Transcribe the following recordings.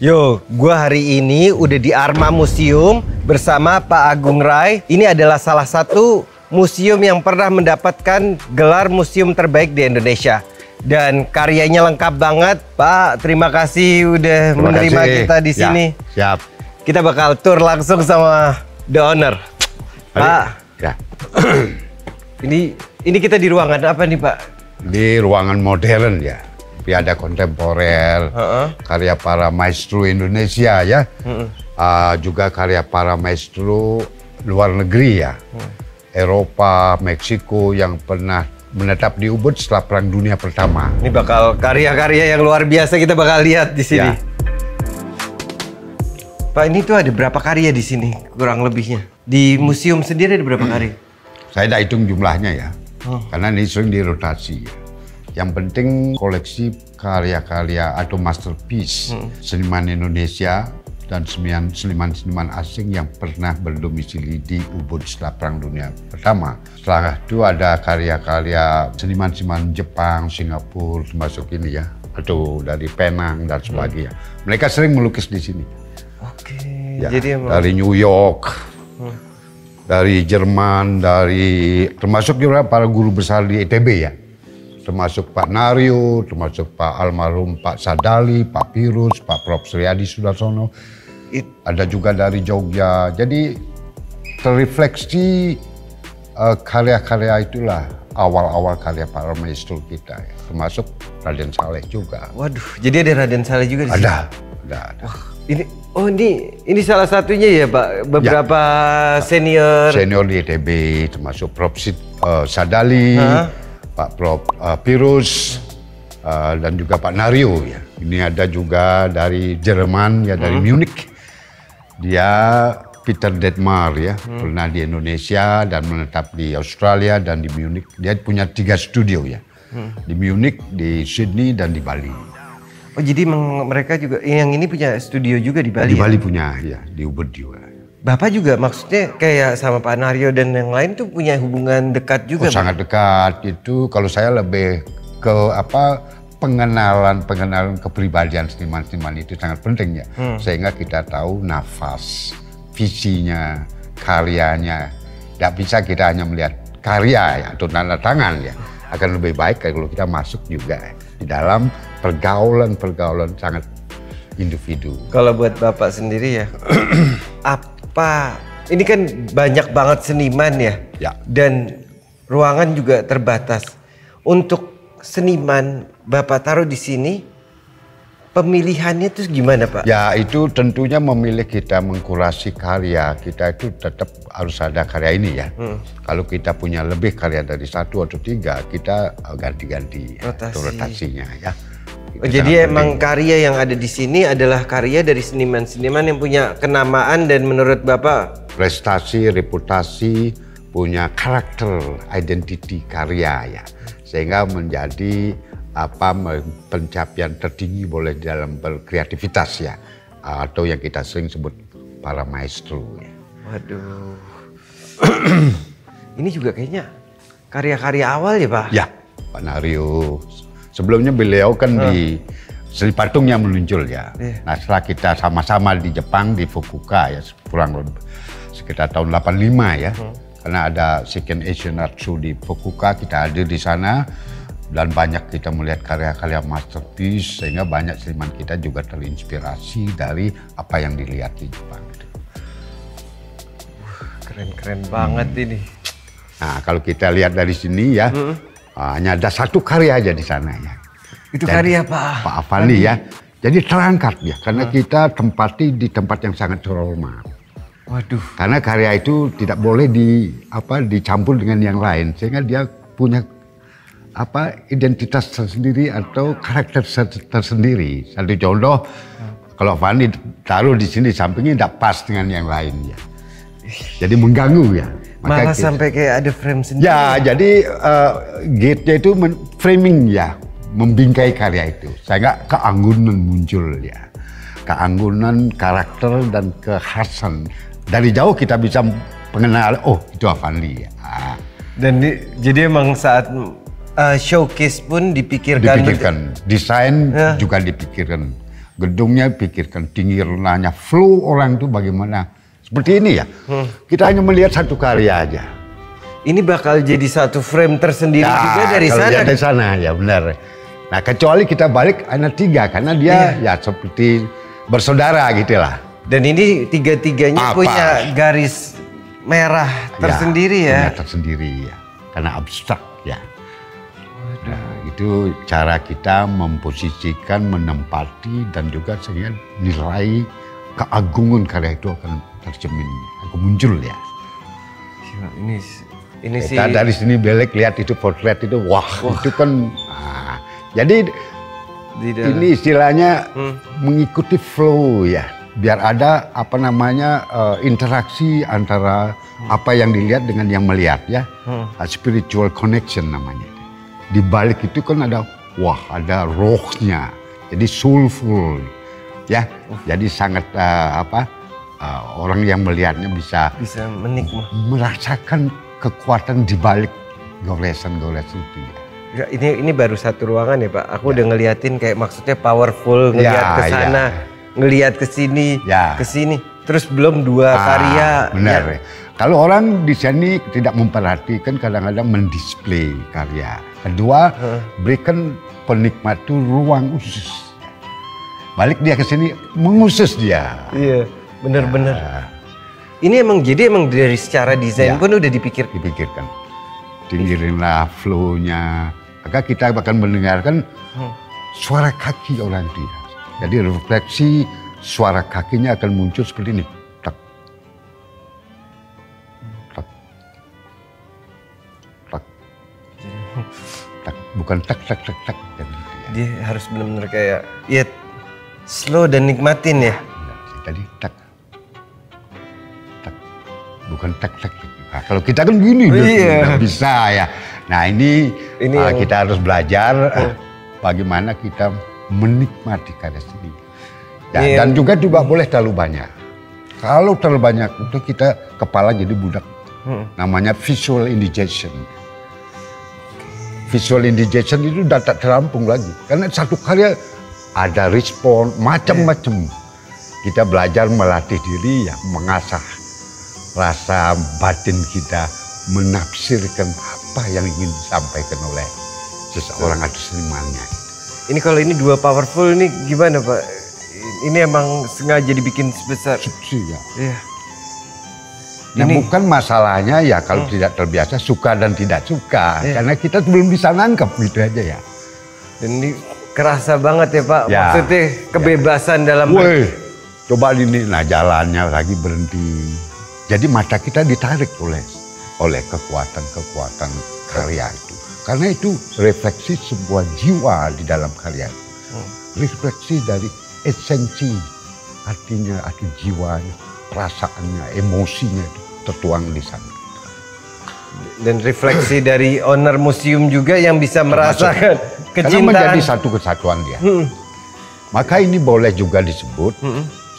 Yo, gua hari ini udah di Arma Museum bersama Pak Agung Rai. Ini adalah salah satu museum yang pernah mendapatkan gelar museum terbaik di Indonesia. Dan karyanya lengkap banget, Pak. Terima kasih udah menerima kita di sini. Ya, siap. Kita bakal tour langsung sama the owner. Pak. Ya. Ini kita di ruangan apa nih, Pak? Di ruangan modern ya. Tapi ada kontemporer, karya para maestro Indonesia ya. Juga karya para maestro luar negeri ya. Eropa, Meksiko yang pernah menetap di Ubud setelah Perang Dunia Pertama. Ini bakal karya-karya yang luar biasa kita bakal lihat di sini. Ya. Pak, ini tuh ada berapa karya di sini kurang lebihnya? Di museum sendiri ada berapa karya? Saya tidak hitung jumlahnya ya, karena ini sering dirotasi. Yang penting koleksi karya-karya atau masterpiece seniman Indonesia dan seniman-seniman asing yang pernah berdomisili di Ubud setelah Perang Dunia Pertama. Setelah itu ada karya-karya seniman-seniman Jepang, Singapura, termasuk ini ya, atau dari Penang dan sebagainya. Mereka sering melukis di sini. Oke, ya, jadi emang... dari New York, dari Jerman, termasuk juga para guru besar di ITB ya. Termasuk Pak Naryo, termasuk Pak almarhum Pak Sadali, Pak Pirus, Pak Prof. Sriadi Sudarsono. Ada juga dari Jogja. Jadi terrefleksi karya-karya itulah awal-awal karya para maestro kita. Ya. Termasuk Raden Saleh juga. Waduh, jadi ada Raden Saleh juga di sini? Ada. Wah, ini salah satunya ya Pak? Beberapa ya. Senior di ITB, termasuk Prof. Sadali. Pak Prof. Pirus dan juga Pak Naryo ya. Ini ada juga dari Jerman ya, dari Munich. Dia Peter Detmar ya, pernah di Indonesia dan menetap di Australia dan di Munich. Dia punya 3 studio ya. Di Munich, di Sydney dan di Bali. Oh, jadi mereka juga yang ini punya studio juga di Bali? Di Bali punya ya, di Ubud juga. Bapak juga maksudnya kayak sama Pak Naryo dan yang lain tuh punya hubungan dekat juga? Sangat dekat. Itu kalau saya lebih ke pengenalan kepribadian seniman-seniman itu sangat penting ya. Sehingga kita tahu nafas, visinya, karyanya. Tidak bisa kita hanya melihat karya ya, atau tanda tangan ya. Akan lebih baik kalau kita masuk juga di dalam pergaulan sangat individu. Kalau buat Bapak sendiri ya, ini kan banyak banget seniman ya, dan ruangan juga terbatas. Untuk seniman Bapak taruh di sini, pemilihannya itu gimana Pak? Ya itu tentunya memilih kita mengkurasi karya, kita itu tetap harus ada karya ini ya. Kalau kita punya lebih karya dari 1 atau 3, kita ganti-ganti rotasinya ya. Oh, jadi emang karya yang ada di sini adalah karya dari seniman-seniman yang punya kenamaan dan menurut Bapak prestasi, reputasi, punya karakter, identity karya ya. Sehingga menjadi pencapaian tertinggi boleh dalam berkreativitas ya. Atau yang kita sering sebut para maestro ya. Waduh. Ini juga kayaknya karya-karya awal ya Pak? Ya, Pak Naryo. Sebelumnya beliau kan di Sri Patungnya muncul ya. Nah setelah kita sama-sama di Jepang di Fukuoka ya kurang lebih sekitar tahun 85 ya. Karena ada Second Asian Art Show di Fukuoka, kita hadir di sana dan banyak kita melihat karya-karya masterpiece sehingga banyak seniman kita juga terinspirasi dari apa yang dilihat di Jepang. Keren-keren banget ini. Nah kalau kita lihat dari sini ya. Hanya ada 1 karya aja di sana ya. Itu karya Pak Afandi ya. Jadi terangkat ya, karena kita tempati di tempat yang sangat terhormat. Waduh. Karena karya itu tidak boleh dicampur dengan yang lain, sehingga dia punya identitas tersendiri atau karakter tersendiri. Satu contoh, kalau Afandi taruh di sini sampingnya tidak pas dengan yang lain ya. Jadi mengganggu ya. Malah sampai kayak ada frame sendiri. Ya, jadi gate-nya itu framing ya, membingkai karya itu. Sehingga keanggunan muncul ya. Keanggunan, karakter, dan kekhasan. Dari jauh kita bisa mengenal, oh itu Afandi ya. Dan jadi emang saat showcase pun dipikirkan. Desain juga dipikirkan. gedungnya pikirkan, tinggi rendahnya, flow orang itu bagaimana. Seperti ini ya, kita hanya melihat satu karya aja. Ini bakal jadi satu frame tersendiri Ya, juga dari kalau sana. dari sana ya benar. Nah kecuali kita balik hanya 3 karena dia ya seperti bersaudara gitu lah. Dan ini tiga-tiganya punya garis merah tersendiri ya. Punya tersendiri ya, karena abstrak ya. Nah, itu cara kita memposisikan, menempati dan juga sehingga nilai keagungan karya itu akan tercermin, akan muncul ya. Gila, ini sih. Kita dari sini belek lihat itu potret itu, wah. Itu kan. Nah, jadi ini istilahnya mengikuti flow ya, biar ada apa namanya interaksi antara apa yang dilihat dengan yang melihat ya, spiritual connection namanya. Di balik itu kan ada ada rohnya, jadi soulful ya, jadi sangat orang yang melihatnya bisa menikmati, merasakan kekuatan di balik goresan-goresan itu ya. Ini baru satu ruangan ya Pak. Aku udah ngeliatin kayak maksudnya powerful, ngeliat ke sana, ngeliat ke sini, ke sini. Terus belum 2 karya. Benar. Ya. Kalau orang di sini tidak memperhatikan, kadang-kadang mendisplay karya. Kedua, berikan penikmat itu ruang khusus. Balik dia ke sini, mengusus dia. Iya, benar-benar. Ini emang dari secara desain pun udah dipikirkan. Tinggirinlah flow-nya. Maka kita akan mendengarkan suara kaki orang dia. Jadi refleksi suara kakinya akan muncul seperti ini. Tak. Tak. Tak. Tak. Bukan tak, tak, tak, tak. Dia harus benar-benar kayak slow dan nikmatin ya. Tadi tak. Tak. Bukan tak, tak, tak. Nah, kalau kita kan gini, nggak bisa ya. Nah ini kita harus belajar bagaimana kita menikmati karya seni. Ya, dan juga tidak boleh terlalu banyak. Kalau terlalu banyak itu kita kepala jadi budak. Namanya visual indigestion. Visual indigestion itu udah tak terampung lagi. Karena satu karya ada respon macam-macam. Kita belajar melatih diri ya, mengasah rasa batin kita, menafsirkan apa yang ingin disampaikan oleh seseorang atau senimannya. Ini kalau ini 2 powerful ini gimana Pak? Ini emang sengaja dibikin sebesar? Ya. Iya. Nah, bukan masalahnya ya kalau tidak terbiasa suka dan tidak suka. Karena kita belum bisa nangkep gitu aja ya. Dan ini kerasa banget ya Pak, maksudnya kebebasan dalam... Coba ini, nah jalannya lagi berhenti. Jadi mata kita ditarik oleh kekuatan-kekuatan karya itu. Karena itu refleksi sebuah jiwa di dalam karya itu. Refleksi dari esensi, artinya arti jiwanya, perasaannya, emosinya itu tertuang di sana. Dan refleksi dari owner museum juga yang bisa merasakan kecintaan. Karena menjadi satu kesatuan dia. Maka ini boleh juga disebut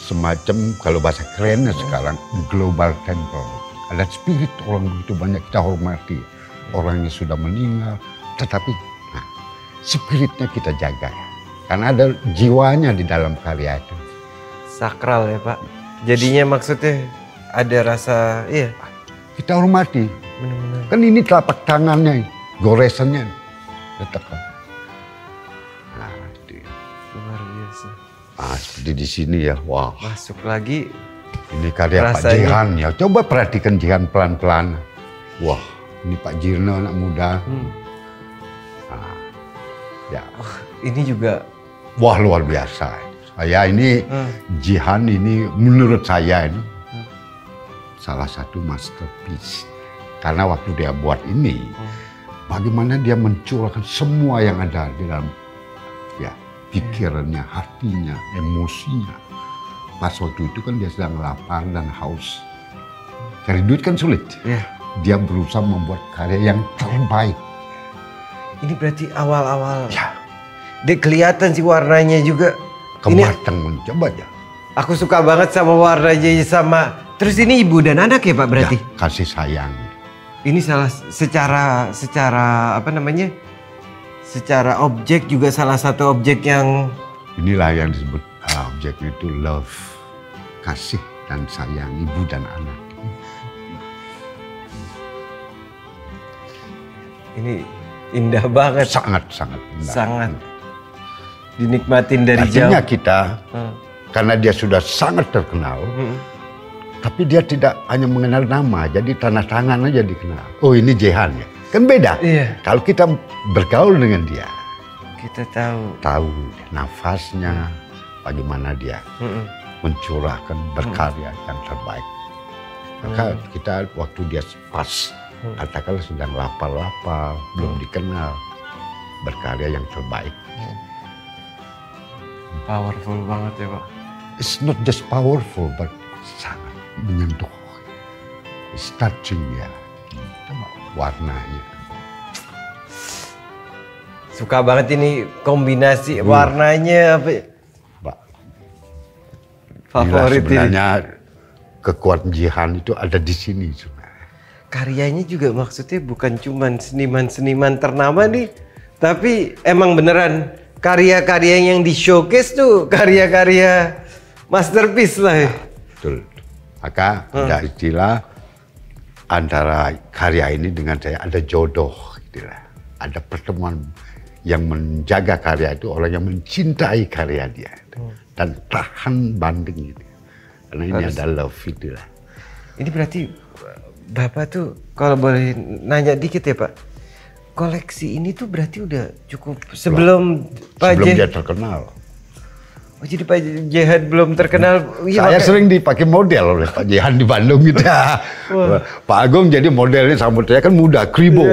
semacam, kalau bahasa kerennya sekarang, global temple. Ada spirit orang begitu banyak kita hormati. Orang yang sudah meninggal, tetapi spiritnya kita jaga ya. Karena ada jiwanya di dalam karya itu. Sakral ya Pak. Jadinya maksudnya ada rasa, kita hormati. Benar-benar. Kan ini telapak tangannya, goresannya. Letakkan. Nah, itu. Luar biasa. Seperti di sini ya, wah. Masuk lagi. Ini karya Pak Jihan ya. Coba perhatikan Jihan pelan-pelan. Wah, ini Pak Jirno anak muda. Ini juga. Wah, luar biasa. Saya ini Jihan ini menurut saya ini salah satu masterpiece. Karena waktu dia buat ini, bagaimana dia mencurahkan semua yang ada di dalam pikirannya, hatinya, emosinya. Pas waktu itu kan dia sedang lapar dan haus. Cari duit kan sulit. Dia berusaha membuat karya yang terbaik. Ini berarti awal-awal. Dia kelihatan sih warnanya juga. Kematangan, coba aja. Aku suka banget sama warnanya sama. Terus ini ibu dan anak ya Pak berarti? Ya, kasih sayang. Ini secara apa namanya? Secara objek juga salah satu objek yang... Inilah yang disebut Objeknya itu love, kasih dan sayang ibu dan anak. Ini indah banget. Sangat indah. Sangat dinikmatin dari Artinya jauh. kita, karena dia sudah sangat terkenal, tapi dia tidak hanya mengenal nama, jadi tanda tangan aja dikenal. Oh ini Jehan ya, kan beda. Iya. Kalau kita bergaul dengan dia, Kita tahu. nafasnya, bagaimana dia mencurahkan berkarya yang terbaik. Maka kita waktu dia pas, katakanlah sedang lapar-lapar, belum dikenal, berkarya yang terbaik. Powerful banget ya Pak. It's not just powerful, but sangat menyentuh. It's touching ya. Coba warnanya. Suka banget ini kombinasi warnanya apa? Pak, Favorit ini. sebenarnya kekuatan Jehan itu ada di sini sebenarnya. Karyanya juga maksudnya bukan cuman seniman-seniman ternama nih, tapi emang beneran karya-karya yang di showcase tuh karya-karya masterpiece lah ya. Betul. Maka ada istilah antara karya ini dengan saya ada jodoh, gitu lah. Ada pertemuan yang menjaga karya itu orang yang mencintai karya dia dan tahan banding gitu. Karena ini ada love itu lah. Ini berarti Bapak tuh kalau boleh nanya dikit ya Pak, koleksi ini tuh berarti udah cukup sebelum Pak Sebelum dia terkenal. Oh, jadi Pak Jehan belum terkenal. Saya sering dipakai model oleh Pak Jehan di Bandung gitu. Pak Agung jadi modelnya sama saya kan muda, kribo.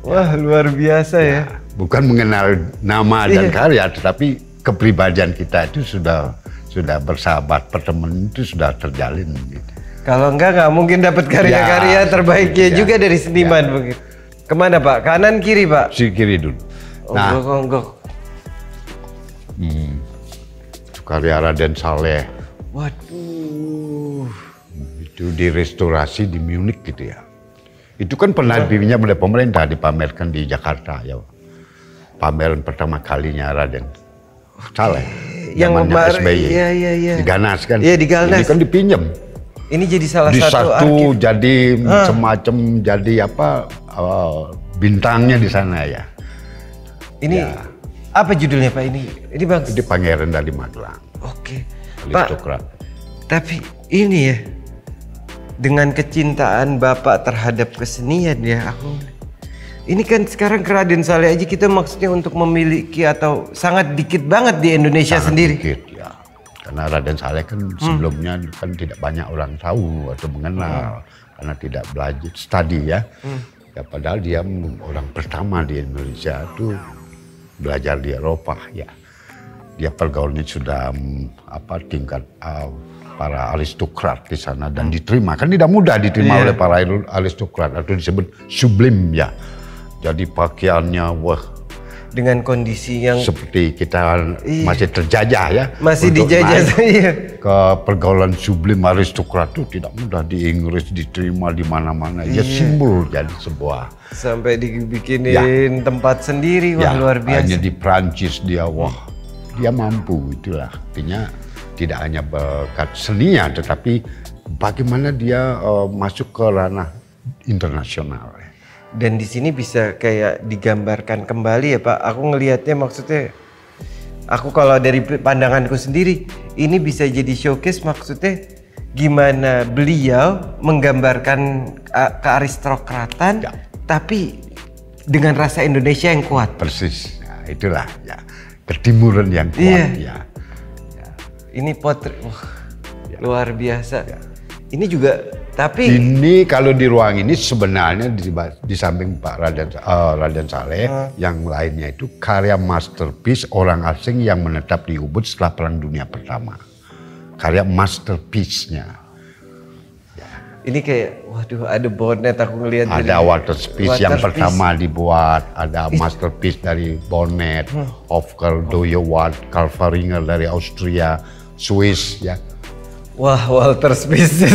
Wah luar biasa ya. Bukan mengenal nama dan karya, tetapi kepribadian kita itu sudah bersahabat, pertemanan itu sudah terjalin. Gitu. Kalau enggak mungkin dapat karya-karya terbaiknya juga dari seniman begitu. Kemana Pak? Kanan kiri Pak? Si kiri dulu. Nah, Enggak. karya Raden Saleh. Waduh. Itu direstorasi di Munich gitu ya. Itu kan pernah dipinjam oleh pemerintah, dipamerkan di Jakarta ya. Pameran pertama kalinya Raden Saleh. Yang zamannya SBY. Iya. Di Ganas kan. Iya di Ganas. Ini kan dipinjam. Ini jadi salah Di satu satu arkiv. jadi semacam jadi apa bintangnya di sana ya. Ini apa judulnya Pak ini? Ini bagus. Itu Pangeran dari Magelang. Oke. Pak, Aristokrat. tapi ini ya dengan kecintaan Bapak terhadap kesenian ya aku. Ini kan sekarang ke Raden Saleh aja kita maksudnya untuk memiliki atau sangat dikit banget di Indonesia Sangat sendiri. dikit, ya. Karena Raden Saleh kan sebelumnya kan tidak banyak orang tahu atau mengenal karena tidak belajar studi ya. Ya padahal dia orang pertama di Indonesia itu belajar di Eropa ya. Dia pergaulannya sudah tingkat para aristokrat di sana dan diterima. Kan tidak mudah diterima oleh para aristokrat atau disebut sublim ya. Jadi pakaiannya Dengan kondisi yang seperti kita masih terjajah ya. masih untuk dijajah naik saya. ke pergaulan sublim aristokrat itu tidak mudah di Inggris diterima di mana-mana. Ya simbol jadi sebuah. Sampai dibikinin tempat sendiri, wah luar biasa. Hanya di Prancis dia dia mampu itulah. Artinya tidak hanya berkat seninya tetapi bagaimana dia masuk ke ranah internasional. Dan di sini bisa kayak digambarkan kembali ya Pak. Aku ngelihatnya maksudnya, aku kalau dari pandanganku sendiri, ini bisa jadi showcase maksudnya gimana beliau menggambarkan kearistokratan, tapi dengan rasa Indonesia yang kuat. Persis, nah, itulah ya ketimuran yang kuat ya. Ini potret, luar biasa. Ini juga, tapi ini kalau di ruang ini sebenarnya di samping Pak Raden Saleh, yang lainnya itu karya masterpiece orang asing yang menetap di Ubud setelah Perang Dunia Pertama. Karya masterpiece-nya. ini kayak, waduh ada bonnet aku ngelihat. Ada waterpiece yang pertama dibuat, ada masterpiece dari Bonnet, Hofker, Doyewart, Kalfaringer dari Austria, Swiss ya. Wah, Walter Spies.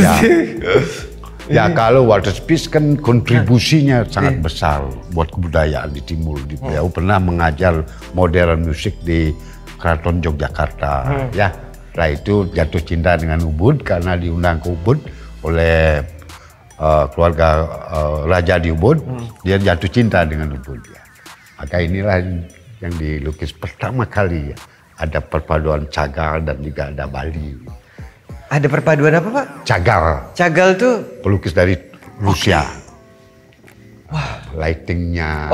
Ya kalau Walter Spies kan kontribusinya sangat besar buat kebudayaan di Timur. Beliau pernah mengajar modern musik di Keraton Yogyakarta. Ya, setelah itu jatuh cinta dengan Ubud karena diundang ke Ubud oleh keluarga raja di Ubud. Dia jatuh cinta dengan Ubud. Ya. Maka inilah yang dilukis pertama kali ya. Ada perpaduan Cagal dan juga ada Bali. Ada perpaduan apa, Pak? Cagal. Cagal tuh Pelukis dari Rusia. Wah, lightingnya.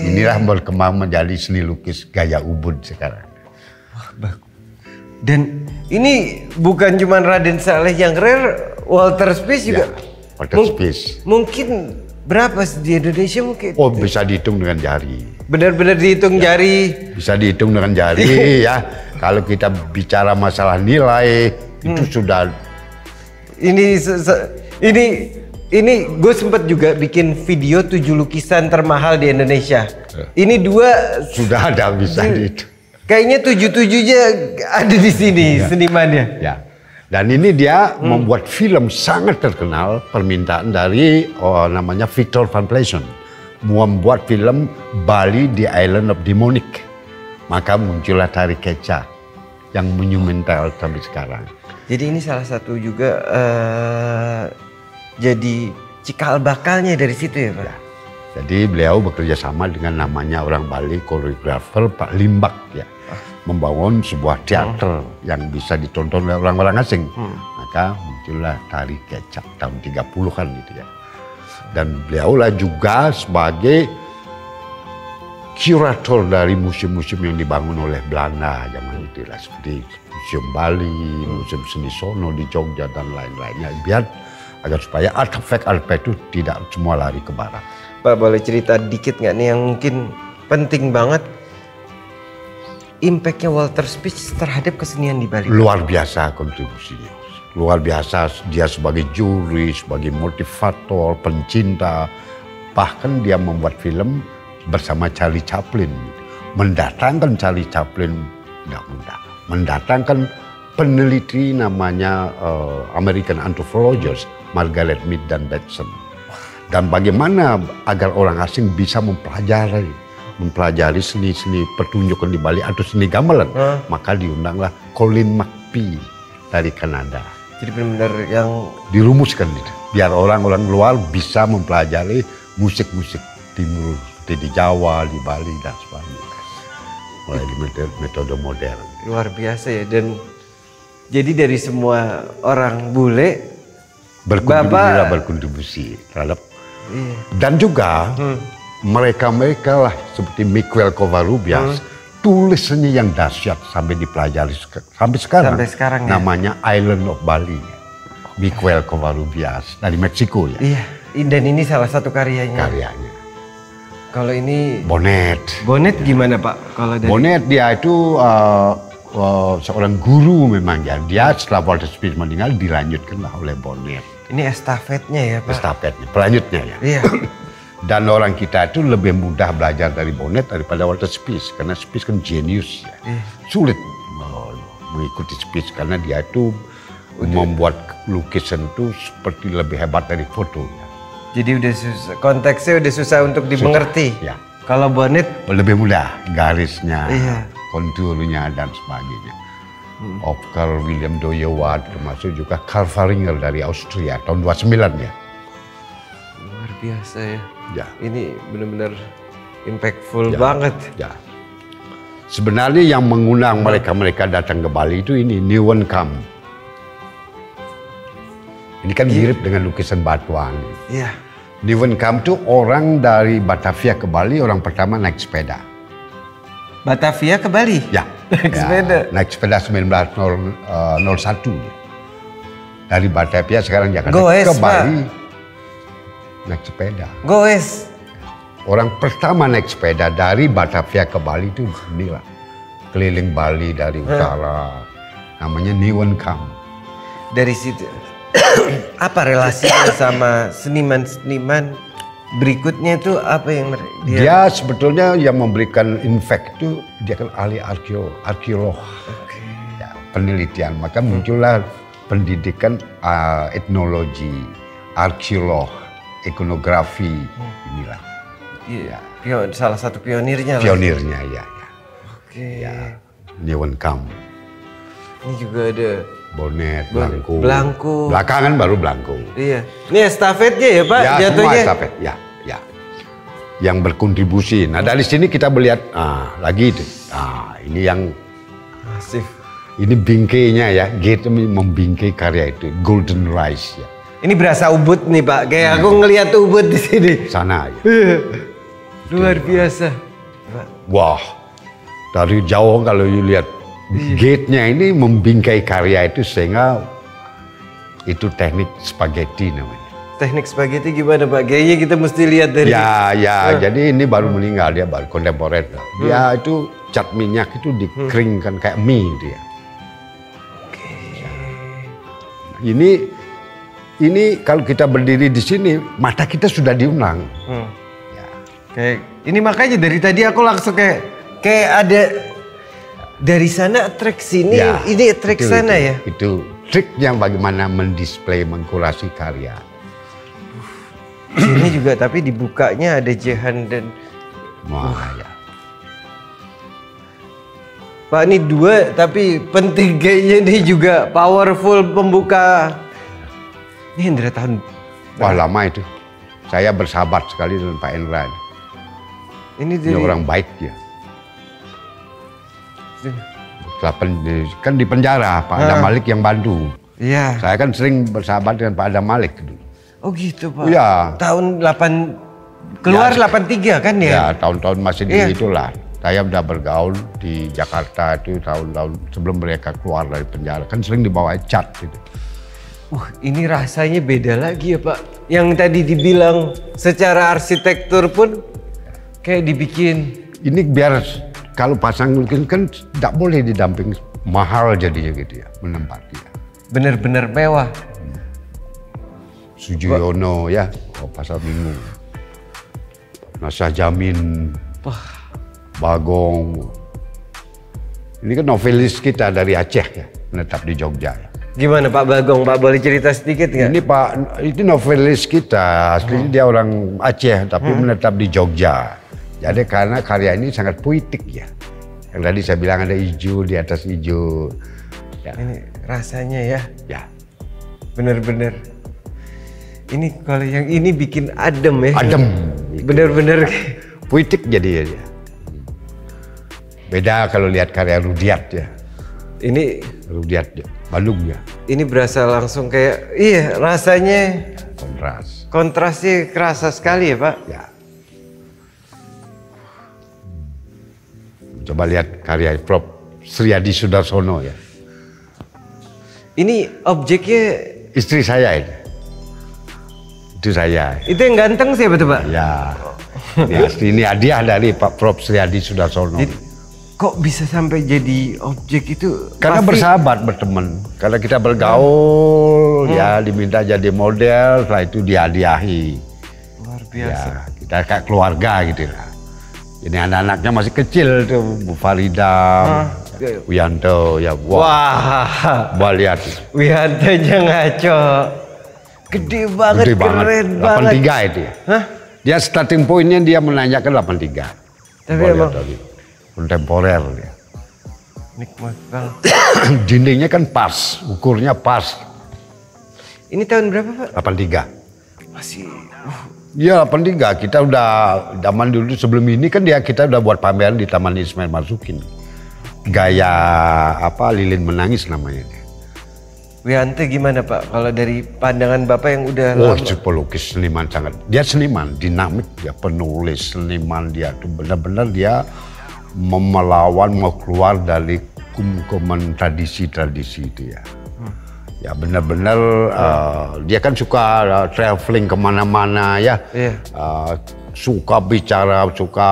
Inilah berkembang menjadi seni lukis gaya Ubud sekarang. Wah, dan ini bukan cuma Raden Saleh yang rare, Walter Spies juga. Walter Spies. Mungkin berapa di Indonesia mungkin? Oh, bisa dihitung dengan jari. Benar-benar dihitung jari. Bisa dihitung dengan jari ya. Kalau kita bicara masalah nilai itu sudah. Ini gue sempat juga bikin video 7 lukisan termahal di Indonesia. Ini 2 sudah ada bisa dihitung. Kayaknya 7-7-nya ada di sini senimannya. Ya. Dan ini dia membuat film sangat terkenal, permintaan dari namanya Victor Van Pleasant. Membuat film Bali The Island of Demonic. Maka muncullah tari kecak yang monumental sampai sekarang. Jadi ini salah satu juga jadi cikal bakalnya dari situ ya, Pak? Ya. Jadi beliau bekerja sama dengan namanya orang Bali, koreografer Pak Limbak ya. Membangun sebuah teater yang bisa ditonton oleh orang-orang asing. Maka muncullah tari kecak tahun 30-an gitu ya. Dan beliaulah juga sebagai kurator dari museum-museum yang dibangun oleh Belanda zaman itu lah. Seperti Museum Bali, Museum Seni Sono di Jogja dan lain-lainnya. Biar agar supaya artefak-artefak itu tidak semua lari ke barat. Pak, boleh cerita dikit nggak nih yang mungkin penting banget? Impactnya Walter Spies terhadap kesenian di Bali. Luar biasa kontribusinya. Luar biasa dia sebagai juri, sebagai motivator, pencinta. Bahkan dia membuat film bersama Charlie Chaplin. Mendatangkan Charlie Chaplin tidak mudah. Mendatangkan peneliti namanya American anthropologist Margaret Mead dan Batson. Dan bagaimana agar orang asing bisa mempelajari seni-seni pertunjukan di Bali atau seni gamelan. Maka diundanglah Colin McPhee dari Kanada. Jadi benar-benar yang dirumuskan gitu. Biar orang-orang luar bisa mempelajari musik-musik timur seperti di Jawa, di Bali dan sebagainya. Mulai di metode modern. Luar biasa ya. Dan jadi dari semua orang bule berkontribusi terhadap dan juga mereka-mereka lah seperti Miguel Covarrubias tulisannya yang dahsyat sampai dipelajari sampai sekarang ya? Namanya Island of Bali. Miguel Covarrubias dari Meksiko ya. Iya, dan ini salah satu karyanya. Kalau ini Bonnet. Bonnet gimana, Pak? Kalau dari Bonnet dia itu seorang guru memang ya. Dia setelah Walter Spies meninggal dilanjutkanlah oleh Bonnet. Ini estafetnya ya, Pak? Estafetnya, pelanjutnya ya. Iya. Dan orang kita itu lebih mudah belajar dari Bonnet daripada Walter Spies. Karena Spies kan jenius ya. Sulit mengikuti Spies karena dia itu membuat lukisan itu seperti lebih hebat dari foto. Jadi udah susah, konteksnya udah susah untuk dimengerti. Ya. Kalau Bonnet lebih mudah, garisnya, konturnya dan sebagainya. Oscar William Doyeward termasuk juga Karl Faringer dari Austria tahun 29 ya. Luar biasa ya. Ya. Ini benar-benar impactful banget. Ya. Sebenarnya yang mengundang mereka datang ke Bali itu ini Nguyen Kham. Ini kan mirip dengan lukisan batuan. Iya. Nguyen Kham itu orang dari Batavia ke Bali, orang pertama naik sepeda. Batavia ke Bali? Ya. Naik sepeda? Naik sepeda 1901. Dari Batavia sekarang Jakarta ke Bali. Naik sepeda. Goes. Orang pertama naik sepeda dari Batavia ke Bali itu inilah. Keliling Bali dari utara. Namanya Nguyen Kham. Dari situ apa relasinya sama seniman-seniman berikutnya itu apa yang dia sebetulnya yang memberikan impact itu dia kan ahli arkeolog. Ya, penelitian. Maka muncullah pendidikan etnologi, arkeolog, ikonografi inilah. Iya. Salah satu pionirnya. Pionirnya ya. Oke. Ya. Nyewenkam. Ini juga ada Bonet, belangko. Belangko. Belakangan baru belangko. Iya. Ini estafetnya ya Pak, Ya, jatuhnya. semua estafet, ya. Yang berkontribusi. Nah dari sini kita melihat, lagi itu. Ini yang Masif. ini bingkainya ya, Gate membingkai karya itu, Golden Rice ya. Ini berasa Ubud nih Pak, kayak aku ngelihat Ubud di sini. Sana ya. Luar biasa. Wah, dari jauh kalau you lihat gate-nya ini membingkai karya itu sehingga itu teknik spaghetti namanya. Teknik spaghetti gimana Pak? Kayaknya kita mesti lihat dari... Jadi ini baru meninggal, dia baru kontemporer. Dia itu cat minyak itu dikeringkan kayak mie dia. Ini kalau kita berdiri di sini, mata kita sudah diunang. Kayak ini makanya dari tadi aku langsung kayak ada dari sana trek sini, ini trek sana ya. Itu triknya bagaimana mendisplay, mengkurasi karya. Sini juga tapi dibukanya ada Jehan dan Ya. Pak ini dua tapi penting kayaknya ini juga powerful pembuka. Ini Hendra tahun. Wah lama itu. Saya bersahabat sekali dengan Pak Endra. Ini Dia orang baik dia. Kan di penjara Pak Adam Malik yang Bandung. Iya. Saya kan sering bersahabat dengan Pak Adam Malik dulu. Oh gitu Pak. Iya. Tahun 8 keluar 83 kan ya? Ya tahun-tahun masih di itulah. Saya udah bergaul di Jakarta itu tahun-tahun sebelum mereka keluar dari penjara. Kan sering dibawa cat gitu. Ini rasanya beda lagi ya Pak. Yang tadi dibilang secara arsitektur pun kayak dibikin. Ini biar kalau pasang lukis kan tidak boleh didamping, mahal jadinya gitu ya menempati. Bener-bener mewah. Sujoyono ya, Pasar Minggu. Nasah Jamin, Bagong. Ini kan novelis kita dari Aceh ya, menetap di Jogja. Gimana Pak Bagong? Pak boleh cerita sedikit nggak? Ini Pak, itu novelis kita, aslinya dia orang Aceh tapi menetap di Jogja. Jadi karena karya ini sangat puitik ya. Yang tadi saya bilang ada hijau di atas hijau. Ya. Ini rasanya ya. Ya. Bener-bener. Ini kalau yang ini bikin adem ya. Adem. Bener-bener. Puitik jadi ya. Beda kalau lihat karya Rudiat ya. Ini Rudiat ya. Bandung ya. Ini berasa langsung kayak, iya rasanya Kontras. kontrasnya kerasa sekali ya Pak. Ya. Coba lihat karya Prof. Sriadi Sudarsono ya. Ini objeknya Istri saya ini. Itu saya. itu yang ganteng siapa tuh Pak? Ya. Ini asli, ini hadiah dari Pak Prof. Sriadi Sudarsono. Jadi, kok bisa sampai jadi objek itu? Karena pasti... bersahabat, berteman. Karena kita bergaul, ya diminta jadi model, setelah itu dihadiahi. Luar biasa. Ya, kita kayak keluarga gitu lah. Ini anak-anaknya masih kecil tuh, Bu Farida, Wianto, ya wah lihat. Wiantonya ngaco. Gede banget, Gede banget. keren banget. 83 itu ya. Hah? Dia starting pointnya dia menanyakan 83. Tapi emang kontemporer dia. nikmat banget. Dindingnya kan pas, ukurnya pas. Ini tahun berapa Pak? 83. Masih. Iya 83, kita udah zaman dulu sebelum ini kan kita udah buat pameran di Taman Ismail Marzuki. Gaya apa Lilin Menangis namanya. Wianto gimana Pak? Kalau dari pandangan Bapak yang udah Oh, lama. pelukis seniman sangat. Dia seniman, dinamik, dia penulis, seniman dia tuh benar-benar dia melawan mau keluar dari kumkuman tradisi-tradisi itu ya. Ya benar-benar dia kan suka traveling kemana-mana ya. Iya. Suka bicara, suka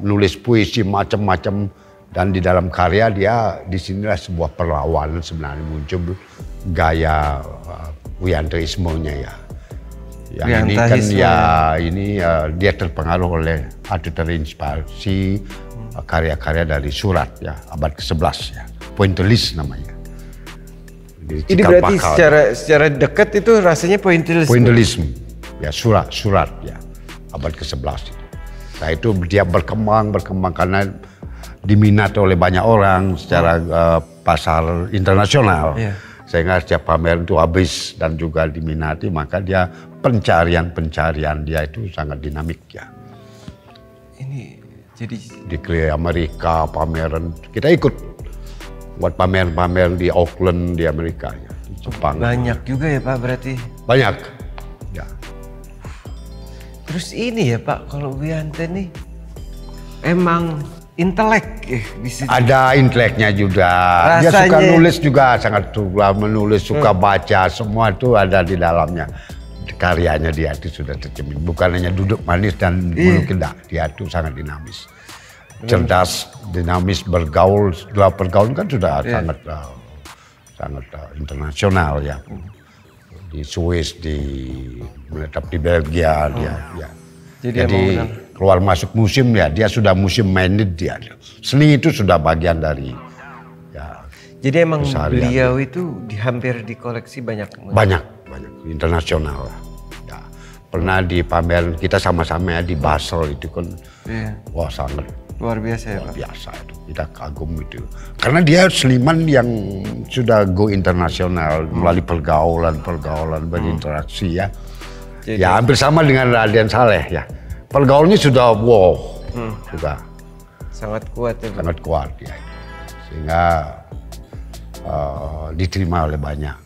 nulis puisi macam-macam. Dan di dalam karya dia disinilah sebuah perlawanan sebenarnya muncul gaya Wiantoismenya ya. Yang ini kan ya dia terpengaruh oleh atau terinspirasi karya-karya dari surat ya abad ke-11 ya. Pointillis namanya. Ini berarti secara dekat itu rasanya pointillis. Pointillisme ya surat ya abad ke-11. Nah itu dia berkembang karena diminati oleh banyak orang secara pasar internasional. Sehingga setiap pameran itu habis dan juga diminati, maka dia pencarian dia itu sangat dinamik ya. Ini jadi di Amerika pameran, kita ikut buat pameran di Auckland di Amerika ya, di Jepang. Banyak juga ya Pak berarti? Banyak ya. Terus ini ya Pak, kalau Wiante nih emang intelek bisa. Ada inteleknya juga. Rasanya... Dia suka nulis juga, sangat suka menulis, suka baca, semua itu ada di dalamnya. Karyanya dia itu sudah tercermin. Bukan hanya duduk manis dan mungkin enggak. Dia itu sangat dinamis. Cerdas, dinamis, bergaul. Setelah bergaul kan sudah sangat internasional ya. Di Swiss, menetap di Belgia dia. Ya. Jadi keluar masuk museum ya, dia sudah museum minded dia. Seni itu sudah bagian dari ya. Jadi emang beliau itu hampir dikoleksi banyak. Banyak internasional. Ya. Pernah di pameran kita sama-sama ya di Basel itu kan, wah sangat luar biasa ya Pak. Biasa itu, kita kagum itu. Karena dia seniman yang sudah go internasional melalui pergaulan berinteraksi ya. Jadi, ya hampir sama dengan Raden Saleh ya. Pergaulnya sudah juga sangat kuat ya. Sangat kuat ya. Sehingga diterima oleh banyak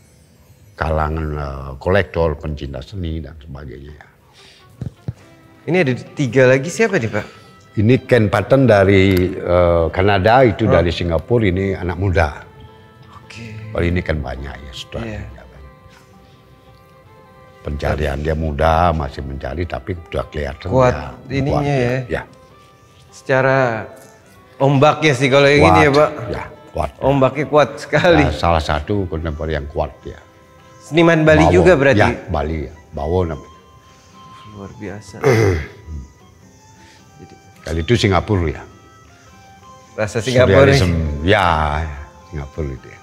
kalangan kolektor, pencinta seni dan sebagainya ya. Ini ada 3 lagi, siapa nih Pak? Ini Ken Patton dari Kanada, itu dari Singapura, ini anak muda. Kalau ini kan banyak ya, sudah. Pencarian dia muda, masih mencari, tapi sudah kelihatan kuat ininya kuat, ya. Secara ombaknya sih kalau yang ini ya Pak. Ya, kuat. Ombaknya kuat sekali. Ya, salah satu kontemporer yang kuat ya. Seniman Bali Bawo. Juga berarti? Ya, Bali ya. Bawo namanya. Luar biasa. Kali itu Singapura ya. Rasa Singapura ya, Singapura itu ya.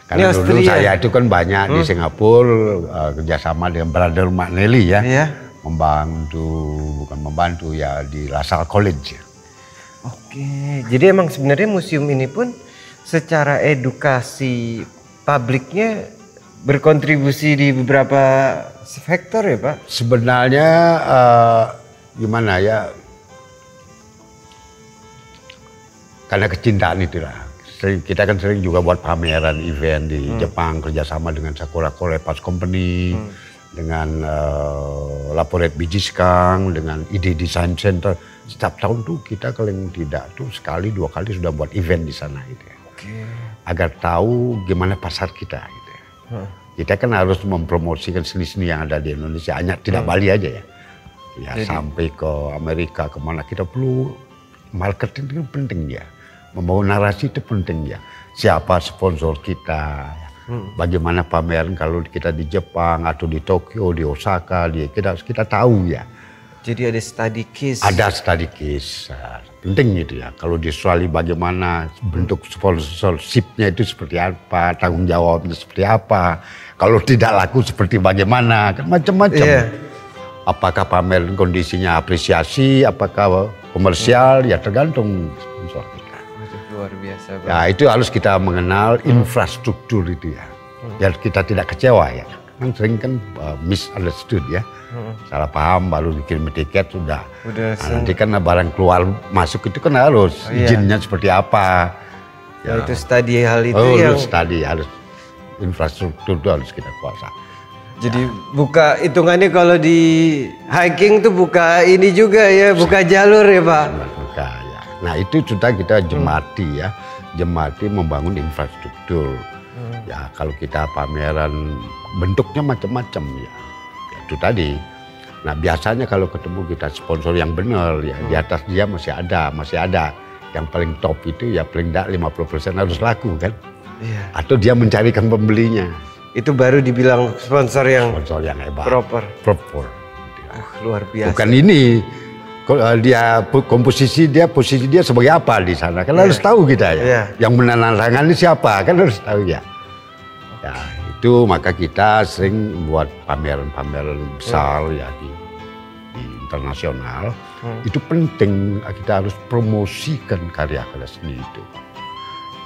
Karena dulu saya itu kan banyak di Singapura kerjasama dengan Brother McNally ya. Bukan membantu ya di LaSalle College ya. Oke, jadi emang sebenarnya museum ini pun secara edukasi publiknya berkontribusi di beberapa sektor ya Pak? Sebenarnya gimana ya, karena kecintaan itulah. Kita kan sering juga buat pameran event di Jepang kerjasama dengan Sakura Parts Company, dengan Laporet Bijiskan, dengan ID Design Center. Setiap tahun tuh kita kalau tidak tuh sekali 2 kali sudah buat event di sana gitu ya. Agar tahu gimana pasar kita gitu ya. Kita kan harus mempromosikan seni-seni yang ada di Indonesia, hanya tidak Bali aja ya. Ya sampai ke Amerika kemana kita perlu marketing itu penting ya. Membangun narasi itu penting ya. Siapa sponsor kita, bagaimana pameran kalau kita di Jepang atau di Tokyo, di Osaka, kita tahu ya. Jadi ada study case. Ada study case, penting itu ya. Kalau di Australia bagaimana bentuk sponsorship-nya itu seperti apa, tanggung jawabnya seperti apa. Kalau tidak laku seperti bagaimana, kan macam-macam. Apakah pameran kondisinya apresiasi, apakah komersial, ya tergantung sponsor kita. Luar biasa Pak. Ya itu harus kita mengenal infrastruktur itu ya. Biar kita tidak kecewa ya. Kan sering kan misunderstood ya. Salah paham baru dikirim tiket sudah. Nanti kan barang keluar masuk itu kan harus izinnya seperti apa. Ya itu study hal itu yang study harus infrastruktur itu harus kita kuasa. Jadi buka hitungannya kalau di hiking tuh buka ini juga ya, buka jalur ya Pak. Buka ya. Nah itu sudah kita jemati ya, jemati membangun infrastruktur. Ya kalau kita pameran bentuknya macam-macam ya, itu tadi. Nah biasanya kalau ketemu kita sponsor yang benar ya, di atas dia masih ada. Yang paling top itu ya paling tidak 50% harus laku kan. Atau dia mencarikan pembelinya. Itu baru dibilang sponsor yang hebat. Proper. Luar biasa. Bukan ini. Dia posisi dia sebagai apa di sana kan harus tahu kita ya. Yang menandatangani siapa kan harus tahu ya. Ya itu maka kita sering buat pameran besar ya di internasional Itu penting, kita harus promosikan karya-karya seni itu.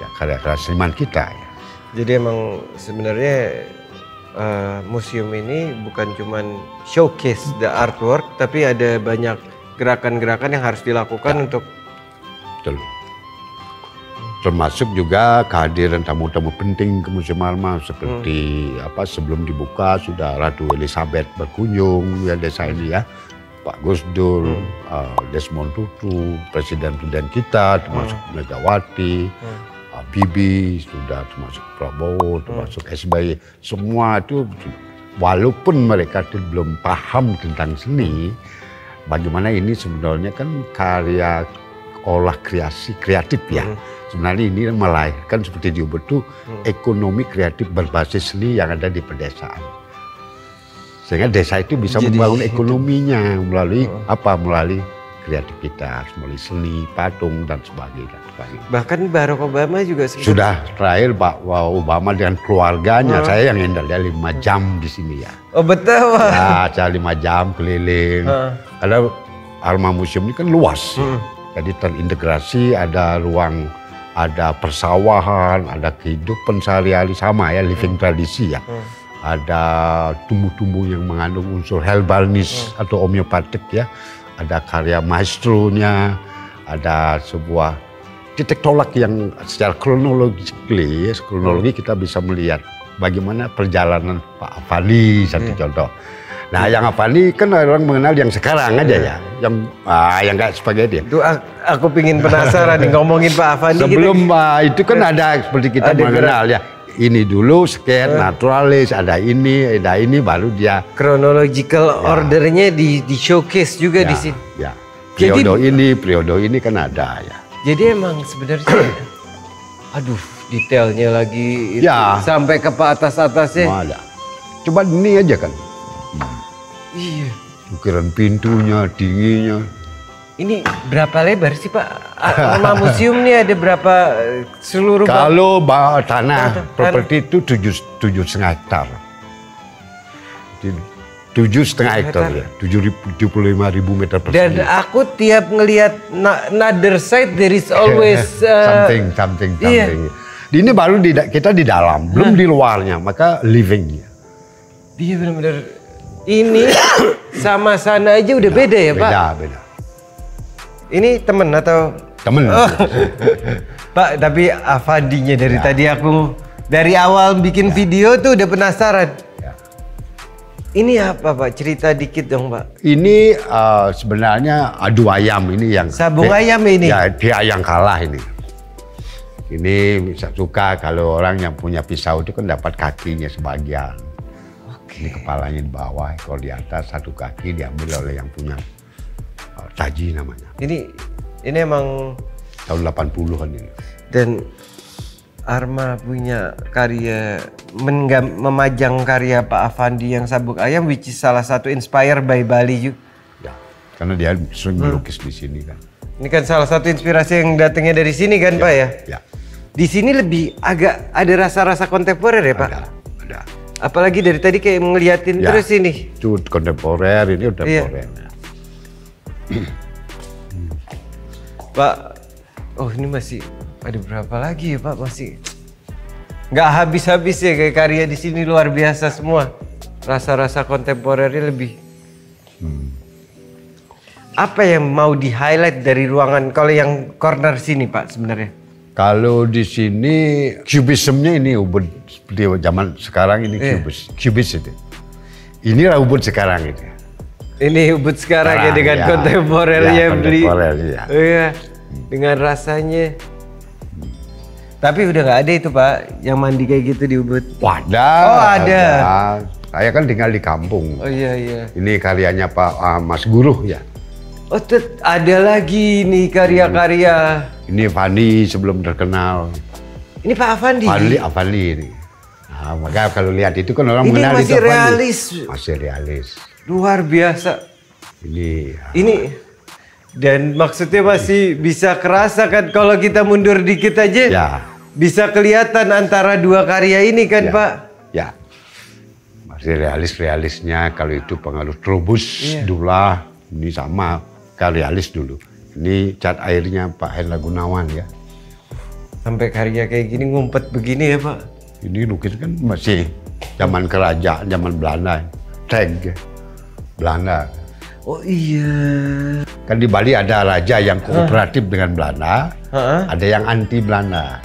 Ya, karya-karya seniman kita ya. Jadi emang sebenarnya museum ini bukan cuman showcase the artwork, tapi ada banyak gerakan-gerakan yang harus dilakukan untuk Betul. Termasuk juga kehadiran tamu-tamu penting ke Museum Arma seperti sebelum dibuka sudah Ratu Elizabeth berkunjung ya desa ini ya. Pak Gus Dur, Desmond Tutu, presiden-presiden kita termasuk Megawati, Bibi, sudah termasuk Prabowo, termasuk SBY, semua itu walaupun mereka belum paham tentang seni, bagaimana ini sebenarnya kan karya olah kreatif ya. Sebenarnya ini melahirkan seperti di Ubud itu ekonomi kreatif berbasis seni yang ada di pedesaan. Sehingga desa itu bisa membangun ekonominya melalui melalui kreativitas, melalui seni, patung dan sebagainya. Bahkan Barack Obama juga sudah terakhir Pak Obama dengan keluarganya, saya yang handle dia 5 jam di sini ya. Oh betul. Ya, saya 5 jam keliling. Karena Arma Museum ini kan luas. Jadi terintegrasi, ada ruang, ada persawahan, ada kehidupan sehari-hari sama ya, living tradisi ya. Ada tumbuh-tumbuh yang mengandung unsur herbalnis atau homeopatik ya. Ada karya maestronya, ada sebuah titik tolak yang secara kronologi kita bisa melihat bagaimana perjalanan Pak Avandi satu contoh. Nah, yang Avandi kan orang mengenal yang sekarang aja ya, yang kayak spaghetti. Itu aku pingin penasaran nih ngomongin Pak Avandi. Sebelum itu kan ada seperti kita mengenal ya. Ini dulu skate naturalis, ada ini baru dia chronological ordernya di showcase juga di sini. Ya. Periode ini kan ada ya. Jadi emang sebenarnya aduh detailnya lagi itu sampai ke atas-atasnya. Ada. Coba ini aja kan. Iya. Ukiran pintunya, tingginya. Ini berapa lebar sih Pak? Arma Museum ini ada berapa seluruh? Kalau tanah properti itu 7,5 hektar. 7,5 hektar ya, 75.000 meter persegi. Dan aku tiap ngelihat another side there is always something. Ini baru kita di dalam, belum di luarnya, maka livingnya. Dia benar-benar ini sama sana aja udah beda ya Pak? Beda. Ini temen atau? Temen. Pak, tapi Avandinya dari tadi aku dari awal bikin video tuh udah penasaran. Ini apa Pak? Cerita dikit dong Pak. Ini sebenarnya adu ayam ini yang sabung ayam ini. Ya, dia yang kalah ini. Ini bisa suka kalau orang yang punya pisau itu kan dapat kakinya sebagian. Ini kepalanya di bawah, kalau di atas satu kaki diambil oleh yang punya taji namanya. Ini emang tahun 80-an ini. Dan Arma punya karya memajang karya Pak Avandi yang sabuk ayam, which is salah satu inspired by Bali juga. Ya, karena dia sering melukis di sini kan. Ini kan salah satu inspirasi yang datangnya dari sini kan Pak ya? Ya. Di sini lebih agak ada rasa-rasa kontemporer ya Pak? Ada. Apalagi dari tadi kayak ngeliatin terus ini. Itu kontemporer, ini udah kontemporer. Pak, oh ini masih ada berapa lagi ya Pak? Masih nggak habis-habis ya, kayak karya di sini luar biasa semua. Rasa-rasa kontemporernya lebih. Apa yang mau di-highlight dari ruangan kalau yang corner sini Pak sebenarnya? Kalau di sini kubismenya ini Ubud seperti zaman sekarang ini kubis itu. Inilah Ubud sekarang itu. Ini Ubud sekarang ya dengan kontemporernya beli. Iya. Dengan rasanya. Tapi udah nggak ada itu Pak yang mandi kayak gitu di Ubud. Ada. Oh ada. Saya kan tinggal di kampung. Oh iya. Ini karyanya Pak Mas Guruh ya. Oh ada lagi nih karya-karya. Ini Avandi sebelum terkenal. Ini Pak Avandi? Avandi ini. Nah, maka kalau lihat itu kan orang mengenal itu Avandi. Masih realis. Luar biasa. Ini dan maksudnya masih bisa kerasa kan kalau kita mundur dikit aja. Ya. Bisa kelihatan antara dua karya ini kan Pak? Ya. Masih realisnya kalau itu pengaruh Trubus, Dullah, ini sama Karyalis dulu. Ini cat airnya Pak Hendra Gunawan ya. Sampai karya kayak gini ngumpet begini ya Pak? Ini lukis kan masih zaman kerajaan, zaman Belanda. Tag Belanda. Oh iya. Kan di Bali ada raja yang kooperatif dengan Belanda, ada yang anti Belanda.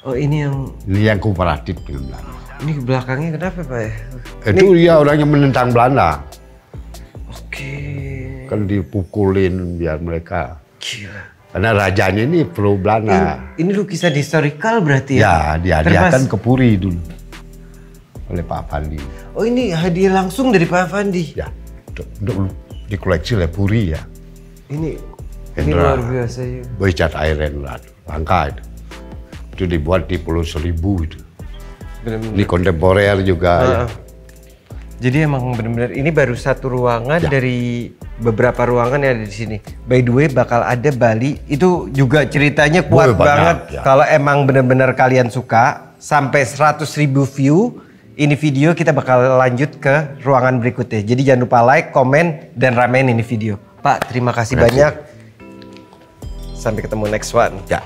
Oh ini yang kooperatif dengan Belanda. Ini belakangnya kenapa Pak ya? Itu dia orang yang menentang Belanda. Oke. Kan dipukulin biar mereka. Gila. Karena rajanya ini pro Belanda. Ini lukisan historikal berarti ya? Ya, dihadiahkan ke Puri dulu oleh Pak Afandi. Oh ini hadiah langsung dari Pak Afandi? Ya, untuk dikoleksi oleh Puri ya. Ini Hendra, luar biasa ya. Boy cat air langka itu. Itu dibuat di Pulau Seribu itu. Bener-bener. Ini kontemporer juga ya. Jadi emang benar-benar ini baru satu ruangan dari beberapa ruangan yang ada di sini. By the way bakal ada Bali, itu juga ceritanya kuat banget. Ya. Kalau emang benar-benar kalian suka, sampai 100.000 view, ini video kita bakal lanjut ke ruangan berikutnya. Jadi jangan lupa like, komen, dan ramein ini video. Pak, terima kasih banyak. Sampai ketemu next one. Ya.